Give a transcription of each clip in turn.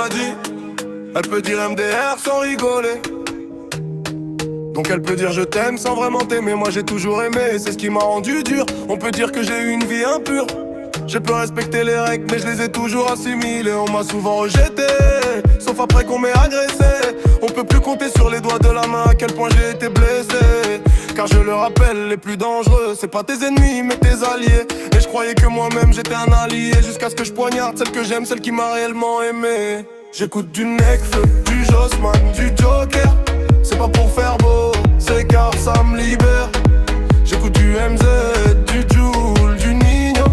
m'a dit. Elle peut dire MDR sans rigoler. Donc elle peut dire je t'aime sans vraiment t'aimer. Moi j'ai toujours aimé, c'est ce qui m'a rendu dur. On peut dire que j'ai eu une vie impure. Je peux respecter les règles mais je les ai toujours assimilées. On m'a souvent rejeté, sauf après qu'on m'ait agressé. On peut plus compter sur les doigts de la main à quel point j'ai été blessé. Car je le rappelle, les plus dangereux c'est pas tes ennemis mais tes alliés. Et je croyais que moi-même j'étais un allié, jusqu'à ce que je poignarde celle que j'aime, celle qui m'a réellement aimé. J'écoute du Nekfeu, du Jossman, du Joker. C'est pas pour faire beau, c'est car ça me libère. J'écoute du MZ, du Jul, du Nino.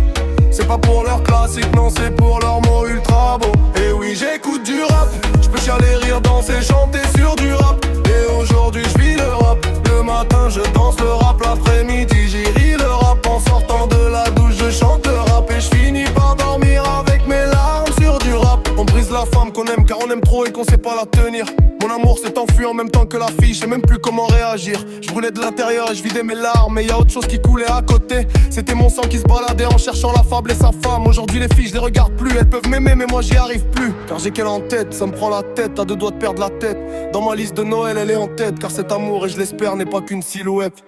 C'est pas pour leur classique, non c'est pour leurs mots ultra beaux. Et oui j'écoute du rap, j'peux chialer, rire, danser, chanter sur du rap. Et aujourd'hui j'vis le rap, le matin je danse le rap. L'après-midi j'y ris le rap, en sortant de la douche je chante le rap. Et j'finis par dormir avec mes larmes sur du rap. On brise la femme qu'on aime car on aime trop et qu'on sait pas la tenir. Mon amour s'est enfui en même temps que la fille, je sais même plus comment réagir. Je brûlais de l'intérieur et je vidais mes larmes, mais y a autre chose qui coulait à côté. C'était mon sang qui se baladait en cherchant la fable et sa femme. Aujourd'hui les filles je les regarde plus, elles peuvent m'aimer mais moi j'y arrive plus. Car j'ai qu'elle en tête, ça me prend la tête, à deux doigts de perdre la tête. Dans ma liste de Noël elle est en tête, car cet amour et je l'espère n'est pas qu'une silhouette.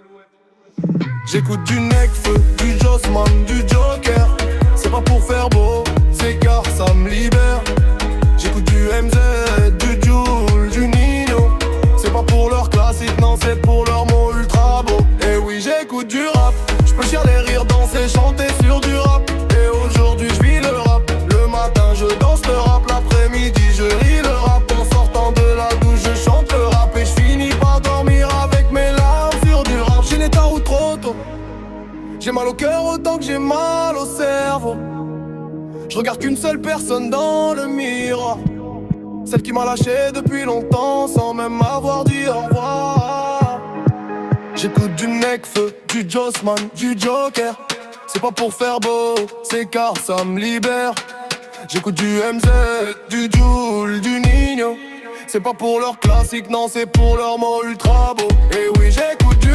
J'écoute du Nekfeu, du Jossman, du Joker. C'est pas pour faire beau, c'est car ça me libère. J'écoute du MZ, du Jul, du Nino. C'est pas pour leur classique, non c'est pour leurs mots ultra beaux. Et oui j'écoute du rap, j'peux chialer, rire, danser, chanter sur du rap. Et aujourd'hui j'vis le rap, le matin je danse le rap. L'après-midi je ris le rap, en sortant de la douche je chante le rap. Et j'finis par dormir avec mes larmes sur du rap. J'ai les tarots trop tôt, j'ai mal au cœur autant que j'ai mal au cerveau. Je regarde qu'une seule personne dans le miroir, celle qui m'a lâché depuis longtemps sans même m'avoir dit au revoir. J'écoute du Nekfeu, du Jossman, du Joker. C'est pas pour faire beau, c'est car ça me libère. J'écoute du MZ, du Jul, du Nino. C'est pas pour leur classique, non c'est pour leurs mots ultra beaux. Et oui j'écoute du